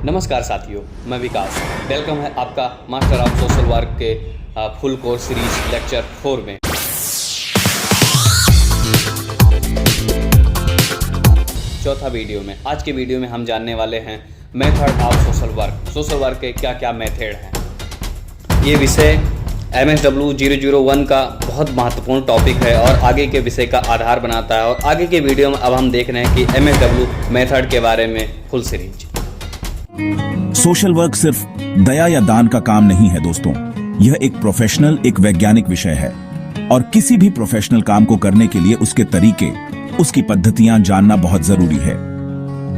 नमस्कार साथियों, मैं विकास। वेलकम है आपका मास्टर ऑफ सोशल वर्क के फुल कोर्स सीरीज लेक्चर 4 में। चौथा वीडियो में, आज के वीडियो में हम जानने वाले हैं method of social work. Social work के क्या क्या मेथड हैं। ये विषय MSW 001 का बहुत महत्वपूर्ण टॉपिक है और आगे के विषय का आधार बनाता है। और आगे के वीडियो में अब हम देख रहे हैं कि MSW मेथड के बारे में फुल सीरीज। सोशल वर्क सिर्फ दया या दान का काम नहीं है दोस्तों, यह एक प्रोफेशनल, एक वैज्ञानिक विषय है। और किसी भी प्रोफेशनल काम को करने के लिए उसके तरीके, उसकी पद्धतियां जानना बहुत जरूरी है।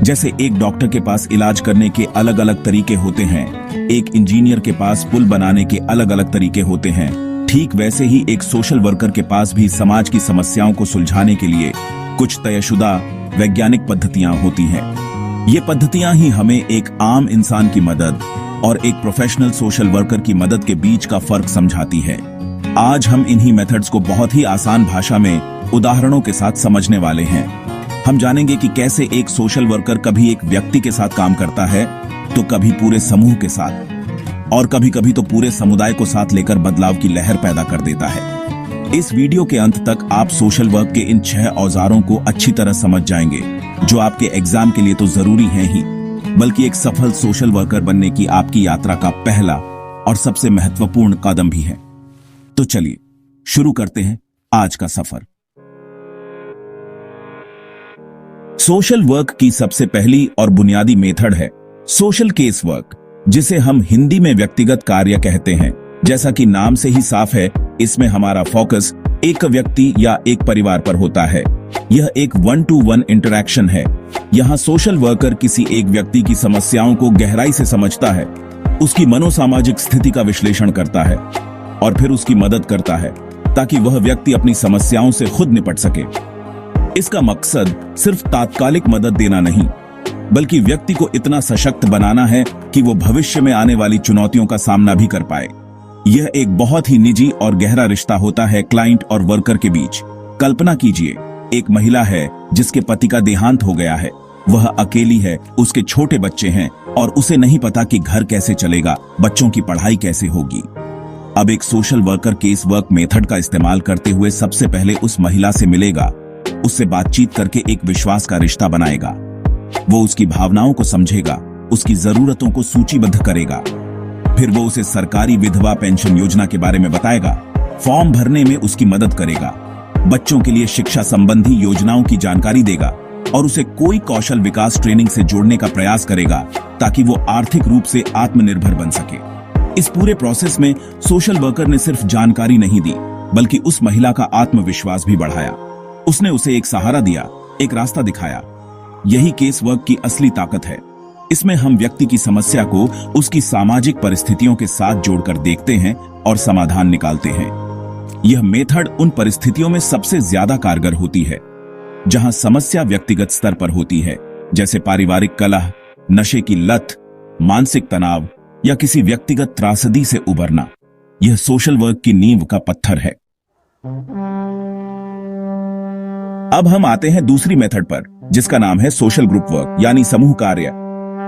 जैसे एक डॉक्टर के पास इलाज करने के अलग अलग तरीके होते हैं, एक इंजीनियर के पास पुल बनाने के अलग अलग तरीके होते हैं, ठीक वैसे ही एक सोशल वर्कर के पास भी समाज की समस्याओं को सुलझाने के लिए कुछ तयशुदा वैज्ञानिक पद्धतियां होती हैं। ये पद्धतियां ही हमें एक आम इंसान की मदद और एक प्रोफेशनल सोशल वर्कर की मदद के बीच का फर्क समझाती है। आज हम इन्हीं मेथड्स को बहुत ही आसान भाषा में उदाहरणों के साथ समझने वाले हैं। हम जानेंगे कि कैसे एक सोशल वर्कर कभी एक व्यक्ति के साथ काम करता है, तो कभी पूरे समूह के साथ, और कभी कभी तो पूरे समुदाय को साथ लेकर बदलाव की लहर पैदा कर देता है। इस वीडियो के अंत तक आप सोशल वर्क के इन 6 औजारों को अच्छी तरह समझ जाएंगे, जो आपके एग्जाम के लिए तो जरूरी है ही, बल्कि एक सफल सोशल वर्कर बनने की आपकी यात्रा का पहला और सबसे महत्वपूर्ण कदम भी है। तो चलिए शुरू करते हैं आज का सफर। सोशल वर्क की सबसे पहली और बुनियादी मेथड है सोशल केस वर्क, जिसे हम हिंदी में व्यक्तिगत कार्य कहते हैं। जैसा कि नाम से ही साफ है, इसमें हमारा फोकस एक व्यक्ति या एक परिवार पर होता है। यह एक 1-to-1 इंटरैक्शन है। यहाँ सोशल वर्कर किसी एक व्यक्ति की समस्याओं को गहराई से समझता है, उसकी मनोसामाजिक स्थिति का विश्लेषण करता है और फिर उसकी मदद करता है ताकि वह व्यक्ति अपनी समस्याओं से खुद निपट सके। इसका मकसद सिर्फ तात्कालिक मदद देना नहीं, बल्कि व्यक्ति को इतना सशक्त बनाना है कि वो भविष्य में आने वाली चुनौतियों का सामना भी कर पाए। यह एक बहुत ही निजी और गहरा रिश्ता होता है क्लाइंट और वर्कर के बीच। कल्पना कीजिए, एक महिला है जिसके पति का देहांत हो गया है। वह अकेली है, उसके छोटे बच्चे हैं और उसे नहीं पता कि घर कैसे चलेगा, बच्चों की पढ़ाई कैसे होगी। अब एक social worker case work method का इस्तेमाल करते हुए सबसे पहले उस महिला से मिलेगा, उससे बातचीत करके एक विश्वास का रिश्ता बनाएगा। वो उसकी भावनाओं को समझेगा, उसकी जरूरतों को सूचीबद्ध करेगा। फिर वो उसे सरकारी विधवा पेंशन योजना के बारे में बताएगा, फॉर्म भरने में उसकी मदद करेगा, बच्चों के लिए शिक्षा संबंधी योजनाओं की जानकारी देगा और उसे कोई कौशल विकास ट्रेनिंग से जोड़ने का प्रयास करेगा ताकि वो आर्थिक रूप से आत्मनिर्भर बन सके। इस पूरे प्रोसेस में सोशल वर्कर ने सिर्फ जानकारी नहीं दी, बल्कि उस महिला का आत्मविश्वास भी बढ़ाया। उसने उसे एक सहारा दिया, एक रास्ता दिखाया। यही केस वर्क की असली ताकत है। इसमें हम व्यक्ति की समस्या को उसकी सामाजिक परिस्थितियों के साथ जोड़कर देखते हैं और समाधान निकालते हैं। यह मेथड उन परिस्थितियों में सबसे ज्यादा कारगर होती है जहां समस्या व्यक्तिगत स्तर पर होती है, जैसे पारिवारिक कलह, नशे की लत, मानसिक तनाव या किसी व्यक्तिगत त्रासदी से उबरना। यह सोशल वर्क की नींव का पत्थर है। अब हम आते हैं दूसरी मेथड पर, जिसका नाम है सोशल ग्रुप वर्क यानी समूह कार्य।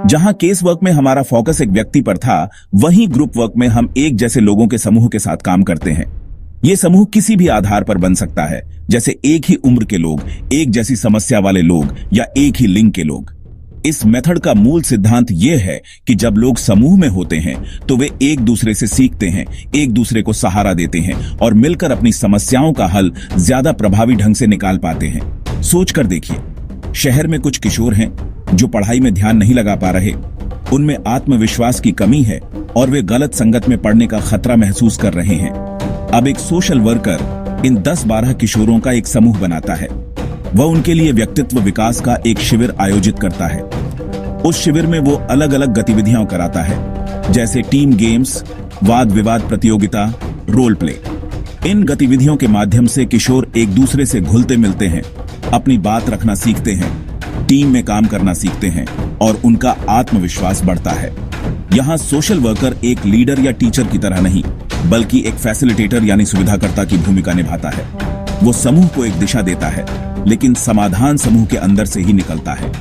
जहां केस वर्क में हमारा फोकस एक व्यक्ति पर था, वहीं ग्रुप वर्क में हम एक जैसे लोगों के समूह के साथ काम करते हैं। ये समूह किसी भी आधार पर बन सकता है, जैसे एक ही उम्र के लोग, एक जैसी समस्या वाले लोग या एक ही लिंग के लोग। इस मेथड का मूल सिद्धांत यह है कि जब लोग समूह में होते हैं तो वे एक दूसरे से सीखते हैं, एक दूसरे को सहारा देते हैं और मिलकर अपनी समस्याओं का हल ज्यादा प्रभावी ढंग से निकाल पाते हैं। सोच कर देखिए, शहर में कुछ किशोर हैं जो पढ़ाई में ध्यान नहीं लगा पा रहे, उनमें आत्मविश्वास की कमी है और वे गलत संगत में पड़ने का खतरा महसूस कर रहे हैं। अब एक सोशल वर्कर इन 10-12 किशोरों का एक समूह बनाता है। वह उनके लिए व्यक्तित्व विकास का एक शिविर आयोजित करता है। उस शिविर में वो अलग अलग गतिविधियां कराता है, जैसे टीम गेम्स, वाद विवाद प्रतियोगिता, रोल प्ले। इन गतिविधियों के माध्यम से किशोर एक दूसरे से घुलते मिलते हैं, अपनी बात रखना सीखते हैं, टीम में काम करना सीखते हैं और उनका आत्मविश्वास बढ़ता है। यहाँ सोशल वर्कर एक लीडर या टीचर की तरह नहीं, बल्कि एक फैसिलिटेटर यानी सुविधाकर्ता की भूमिका निभाता है। वो समूह को एक दिशा देता है, लेकिन समाधान समूह के अंदर से ही निकलता है।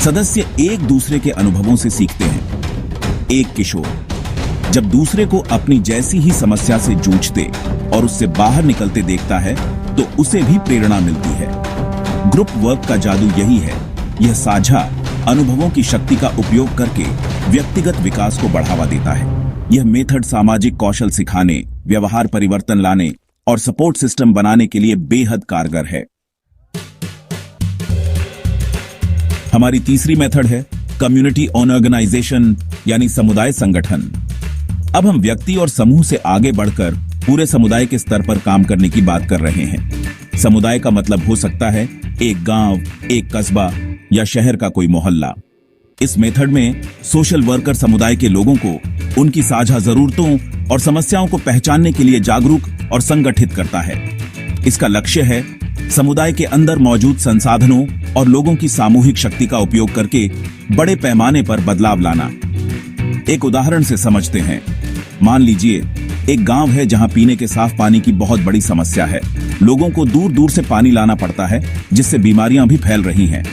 सदस्य एक दूसरे के अनुभवों से सीखते हैं। एक किशोर जब दूसरे को अपनी जैसी ही समस्या से जूझते और उससे बाहर निकलते देखता है तो उसे भी प्रेरणा मिलती है। ग्रुप वर्क का जादू यही है, यह साझा अनुभवों की शक्ति का उपयोग करके व्यक्तिगत विकास को बढ़ावा देता है। यह मेथड सामाजिक कौशल सिखाने, व्यवहार परिवर्तन लाने और सपोर्ट सिस्टम बनाने के लिए बेहद कारगर है। हमारी तीसरी मेथड है कम्युनिटी ऑर्गेनाइजेशन यानी समुदाय संगठन। अब हम व्यक्ति और समूह से आगे बढ़कर पूरे समुदाय के स्तर पर काम करने की बात कर रहे हैं। समुदाय का मतलब हो सकता है एक गांव, एक कस्बा या शहर का कोई मोहल्ला। इस मेथड में सोशल वर्कर समुदाय के लोगों को उनकी साझा जरूरतों और समस्याओं को पहचानने के लिए जागरूक और संगठित करता है। इसका लक्ष्य है समुदाय के अंदर मौजूद संसाधनों और लोगों की सामूहिक शक्ति का उपयोग करके बड़े पैमाने पर बदलाव लाना। एक उदाहरण से समझते हैं। मान लीजिए एक गांव है जहां पीने के साफ पानी की बहुत बड़ी समस्या है। लोगों को दूर दूर से पानी लाना पड़ता है, जिससे बीमारियां भी फैल रही हैं।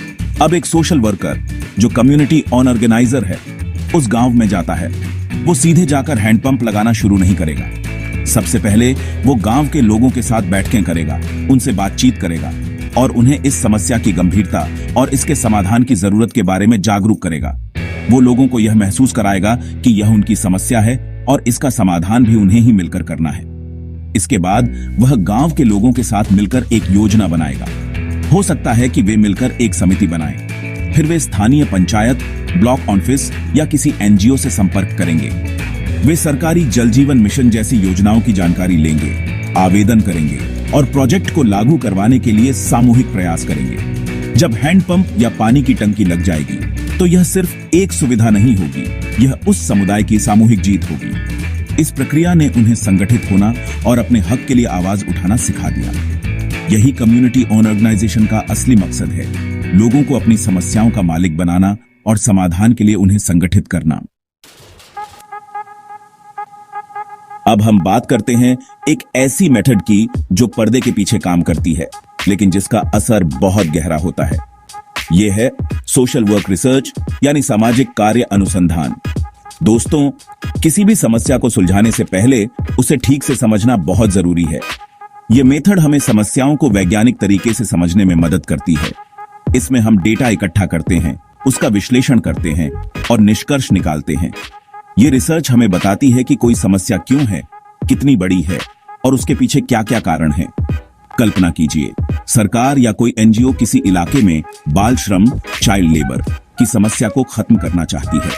अब एक सोशल वर्कर जो कम्युनिटी ऑर्गेनाइजर है उस गांव में जाता है। वो सीधे जाकर हैंडपंप लगाना शुरू नहीं करेगा। सबसे पहले वो गांव के लोगों के साथ बैठकें करेगा, उनसे बातचीत करेगा और उन्हें इस समस्या की गंभीरता और इसके समाधान की जरूरत के बारे में जागरूक करेगा। वो लोगों को यह महसूस कराएगा कि यह उनकी समस्या है और इसका समाधान भी उन्हें ही मिलकर करना है। इसके बाद वह गांव के लोगों के साथ मिलकर एक योजना बनाएगा। हो सकता है कि वे मिलकर एक समिति बनाएं। फिर वे स्थानीय पंचायत, ब्लॉक ऑफिस या किसी एनजीओ से संपर्क करेंगे। वे सरकारी जल जीवन मिशन जैसी योजनाओं की जानकारी लेंगे, आवेदन करेंगे और प्रोजेक्ट को लागू करवाने के लिए सामूहिक प्रयास करेंगे। जब हैंडपंप या पानी की टंकी लग जाएगी तो यह सिर्फ एक सुविधा नहीं होगी, यह उस समुदाय की सामूहिक जीत होगी। इस प्रक्रिया ने उन्हें संगठित होना और अपने हक के लिए आवाज उठाना सिखा दिया। यही कम्युनिटी ऑर्गेनाइजेशन का असली मकसद है, लोगों को अपनी समस्याओं का मालिक बनाना और समाधान के लिए उन्हें संगठित करना। अब हम बात करते हैं एक ऐसी मेथड की जो पर्दे के पीछे काम करती है, लेकिन जिसका असर बहुत गहरा होता है। यह है सोशल वर्क रिसर्च यानी सामाजिक कार्य अनुसंधान। दोस्तों, किसी भी समस्या को सुलझाने से पहले उसे ठीक से समझना बहुत जरूरी है। यह मेथड हमें समस्याओं को वैज्ञानिक तरीके से समझने में मदद करती है। इसमें हम डेटा इकट्ठा करते हैं, उसका विश्लेषण करते हैं और निष्कर्ष निकालते हैं। यह रिसर्च हमें बताती है कि कोई समस्या क्यों है, कितनी बड़ी है और उसके पीछे क्या क्या कारण हैं। कल्पना कीजिए, सरकार या कोई एनजीओ किसी इलाके में बाल श्रम, चाइल्ड लेबर की समस्या को खत्म करना चाहती है,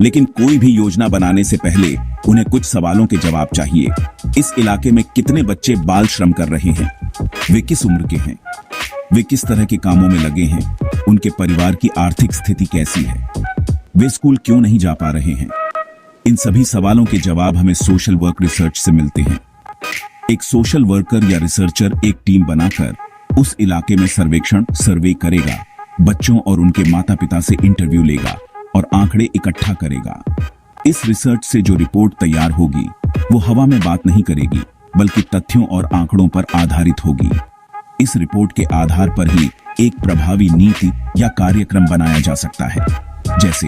लेकिन कोई भी योजना बनाने से पहले उन्हें कुछ सवालों के जवाब चाहिए। इस इलाके में कितने बच्चे बाल श्रम कर रहे हैं, वे किस उम्र के हैं, वे किस तरह के कामों में लगे हैं, उनके परिवार की आर्थिक स्थिति कैसी है, वे स्कूल क्यों नहीं जा पा रहे हैं। इन सभी सवालों के जवाब हमें सोशल वर्क रिसर्च से मिलते हैं। एक सोशल वर्कर या रिसर्चर एक टीम बनाकर उस इलाके में सर्वे करेगा, बच्चों और उनके माता पिता से इंटरव्यू लेगा और आंकड़े इकट्ठा करेगा। इस रिसर्च से जो रिपोर्ट तैयार होगी वो हवा में बात नहीं करेगी, बल्कि तथ्यों और आंकड़ों पर आधारित होगी। इस रिपोर्ट के आधार पर ही एक प्रभावी नीति या कार्यक्रम बनाया जा सकता है। जैसे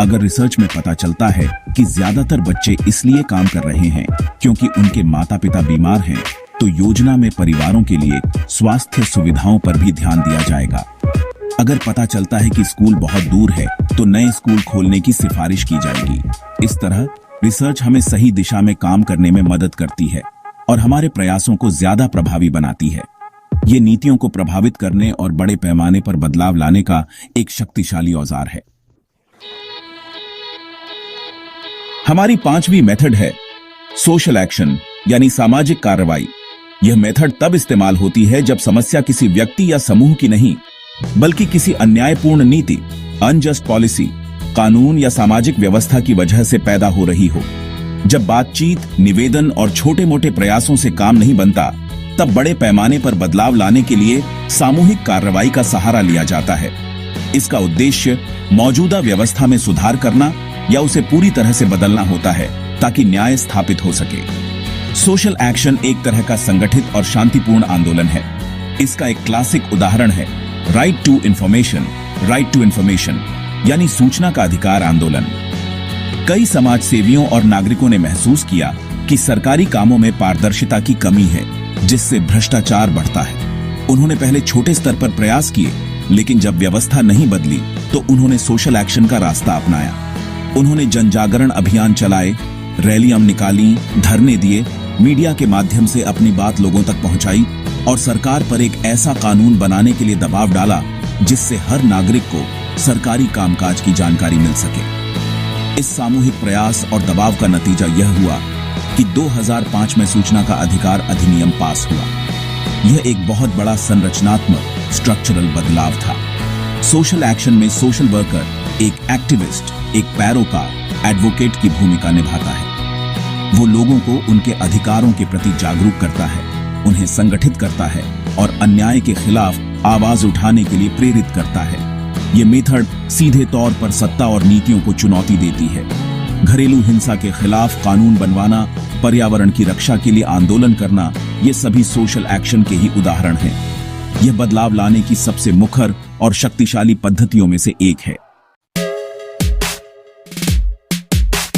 अगर रिसर्च में पता चलता है कि ज्यादातर बच्चे इसलिए काम कर रहे हैं क्योंकि उनके माता पिता बीमार हैं, तो योजना में परिवारों के लिए स्वास्थ्य सुविधाओं पर भी ध्यान दिया जाएगा। अगर पता चलता है कि स्कूल बहुत दूर है, तो नए स्कूल खोलने की सिफारिश की जाएगी। इस तरह रिसर्च हमें सही दिशा में काम करने में मदद करती है और हमारे प्रयासों को ज्यादा प्रभावी बनाती है। ये नीतियों को प्रभावित करने और बड़े पैमाने पर बदलाव लाने का एक शक्तिशाली औजार है। हमारी पांचवी मेथड है सोशल एक्शन यानी सामाजिक कार्रवाई। यह मेथड तब इस्तेमाल होती है जब समस्या किसी व्यक्ति या समूह की नहीं, बल्कि किसी अन्यायपूर्ण नीति, अनजस्ट पॉलिसी, कानून या सामाजिक व्यवस्था की वजह से पैदा हो रही हो। जब बातचीत, निवेदन और छोटे मोटे प्रयासों से काम नहीं बनता, तब बड़े पैमाने पर बदलाव लाने के लिए सामूहिक कार्रवाई का सहारा लिया जाता है। इसका उद्देश्य मौजूदा व्यवस्था में सुधार करना या उसे पूरी तरह से बदलना होता है, ताकि न्याय स्थापित हो सके। सोशल एक्शन एक तरह का संगठित और शांतिपूर्ण आंदोलन है। इसका एक क्लासिक उदाहरण है right to information right to information यानी सूचना का अधिकार आंदोलन। कई समाज सेवियों और नागरिकों ने महसूस किया कि सरकारी कामों में पारदर्शिता की कमी है, जिससे भ्रष्टाचार बढ़ता है। उन्होंने पहले छोटे स्तर पर प्रयास किए, लेकिन जब व्यवस्था नहीं बदली तो उन्होंने सोशल एक्शन का रास्ता अपनाया। उन्होंने जन जागरण अभियान चलाए, रैलियां निकाली, धरने दिए, मीडिया के माध्यम से अपनी बात लोगों तक पहुंचाई और सरकार पर एक ऐसा कानून बनाने के लिए दबाव डाला जिससे हर नागरिक को सरकारी कामकाज की जानकारी मिल सके। इस सामूहिक प्रयास और दबाव का नतीजा यह हुआ कि 2005 में सूचना का अधिकार अधिनियम पास हुआ। यह एक बहुत बड़ा संरचनात्मक स्ट्रक्चरल बदलाव था। सोशल एक्शन में सोशल वर्कर एक एक्टिविस्ट, एक पैरोकार, एडवोकेट की भूमिका निभाता है। वो लोगों को उनके अधिकारों के प्रति जागरूक करता है, उन्हें संगठित करता है और अन्याय के खिलाफ आवाज उठाने के लिए प्रेरित करता है। ये मेथड सीधे तौर पर सत्ता और नीतियों को चुनौती देती है। घरेलू हिंसा के खिलाफ कानून बनवाना, पर्यावरण की रक्षा के लिए आंदोलन करना, ये सभी सोशल एक्शन के ही उदाहरण हैं। यह बदलाव लाने की सबसे मुखर और शक्तिशाली पद्धतियों में से एक है।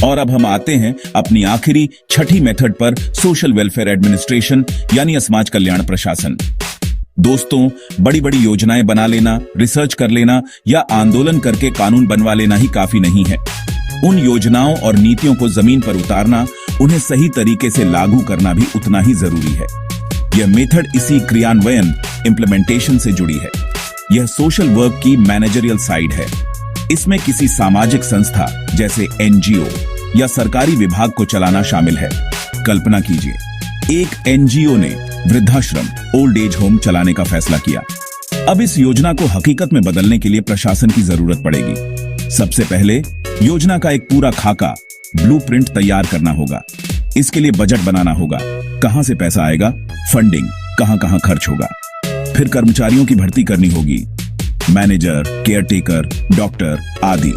और अब हम आते हैं अपनी आखिरी छठी मेथड पर, सोशल वेलफेयर एडमिनिस्ट्रेशन यानी समाज कल्याण प्रशासन। दोस्तों, बड़ी बड़ी योजनाएं बना लेना, रिसर्च कर लेना या आंदोलन करके कानून बनवा लेना ही काफी नहीं है। उन योजनाओं और नीतियों को जमीन पर उतारना, उन्हें सही तरीके से लागू करना भी उतना ही जरूरी है। यह मेथड इसी क्रियान्वयन, इम्प्लीमेंटेशन से जुड़ी है। यह सोशल वर्क की मैनेजरियल साइड है। इसमें किसी सामाजिक संस्था जैसे एनजीओ या सरकारी विभाग को चलाना शामिल है। कल्पना कीजिए, एक एनजीओ ने वृद्धाश्रम, ओल्ड एज होम चलाने का फैसला किया। अब इस योजना को हकीकत में बदलने के लिए प्रशासन की जरूरत पड़ेगी। सबसे पहले योजना का एक पूरा खाका, ब्लूप्रिंट तैयार करना होगा। इसके लिए बजट बनाना होगा, कहां से पैसा आएगा, फंडिंग कहां कहां खर्च होगा। फिर कर्मचारियों की भर्ती करनी होगी, मैनेजर, केयरटेकर, डॉक्टर आदि।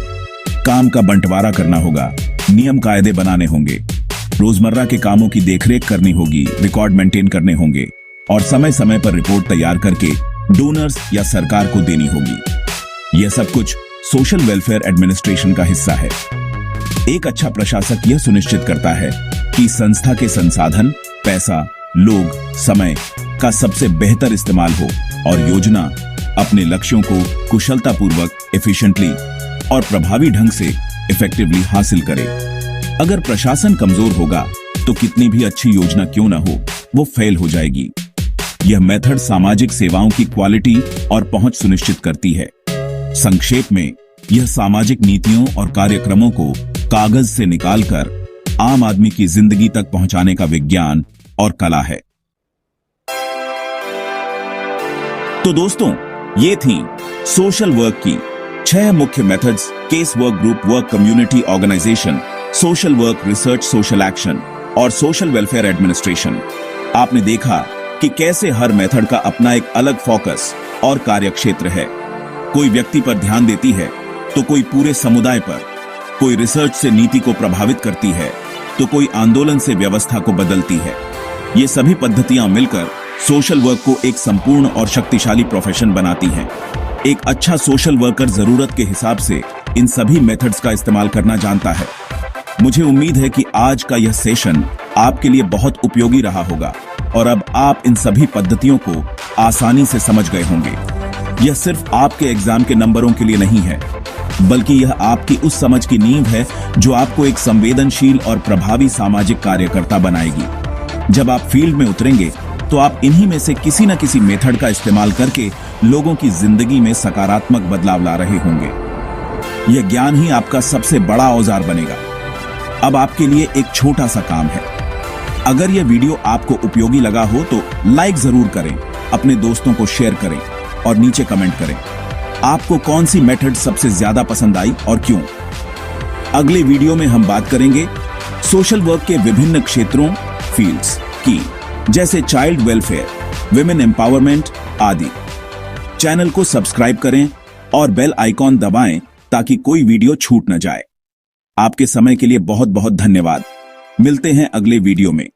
काम का बंटवारा करना होगा, नियम कायदे बनाने होंगे, रोजमर्रा के कामों की देखरेख करनी होगी, रिकॉर्ड मेंटेन करने होंगे और समय समय पर रिपोर्ट तैयार करके डोनर्स या सरकार को देनी होगी। यह सब कुछ सोशल वेलफेयर एडमिनिस्ट्रेशन का हिस्सा है। एक अच्छा प्रशासक यह सुनिश्चित करता है कि संस्था के संसाधन, पैसा, लोग, समय का सबसे बेहतर इस्तेमाल हो और योजना अपने लक्ष्यों को कुशलतापूर्वक, एफिशिएंटली और प्रभावी ढंग से इफेक्टिवली हासिल करे। अगर प्रशासन कमजोर होगा तो कितनी भी अच्छी योजना क्यों न हो, वो फेल हो जाएगी। यह मेथड सामाजिक सेवाओं की क्वालिटी और पहुंच सुनिश्चित करती है। संक्षेप में, यह सामाजिक नीतियों और कार्यक्रमों को कागज से निकालकर आम आदमी की जिंदगी तक पहुंचाने का विज्ञान और कला है। तो दोस्तों, ये थी सोशल वर्क की 6 मुख्य methods: case work, group work, community organisation, social work, research, social action और सोशल वेलफेयर एडमिनिस्ट्रेशन। आपने देखा कि कैसे हर मेथड का अपना एक अलग फोकस और कार्यक्षेत्र है। कोई व्यक्ति पर ध्यान देती है तो कोई पूरे समुदाय पर, कोई रिसर्च से नीति को प्रभावित करती है तो कोई आंदोलन से व्यवस्था को बदलती है। ये सभी पद्धतियां मिलकर सोशल वर्क को एक संपूर्ण और शक्तिशाली प्रोफेशन बनाती हैं। एक अच्छा सोशल वर्कर जरूरत के हिसाब से इन सभी मेथड्स का इस्तेमाल करना जानता है। मुझे उम्मीद है कि आज का यह सेशन आपके लिए बहुत उपयोगी रहा होगा और अब आप इन सभी पद्धतियों को आसानी से समझ गए होंगे। यह सिर्फ आपके एग्जाम के नंबरों के लिए नहीं है, बल्कि यह आपकी उस समझ की नींव है जो आपको एक संवेदनशील और प्रभावी सामाजिक कार्यकर्ता बनाएगी। जब आप फील्ड में उतरेंगे तो आप इन्हीं में से किसी न किसी मेथड का इस्तेमाल करके लोगों की जिंदगी में सकारात्मक बदलाव ला रहे होंगे। यह ज्ञान ही आपका सबसे बड़ा औजार बनेगा। अब आपके लिए एक छोटा सा काम है। अगर यह वीडियो आपको उपयोगी लगा हो तो लाइक जरूर करें, अपने दोस्तों को शेयर करें और नीचे कमेंट करें आपको कौन सी मेथड सबसे ज्यादा पसंद आई और क्यों। अगले वीडियो में हम बात करेंगे सोशल वर्क के विभिन्न क्षेत्रों, फील्ड्स की, जैसे चाइल्ड वेलफेयर, विमेन एम्पावरमेंट आदि। चैनल को सब्सक्राइब करें और बेल आइकॉन दबाएं ताकि कोई वीडियो छूट न जाए। आपके समय के लिए बहुत बहुत धन्यवाद। मिलते हैं अगले वीडियो में।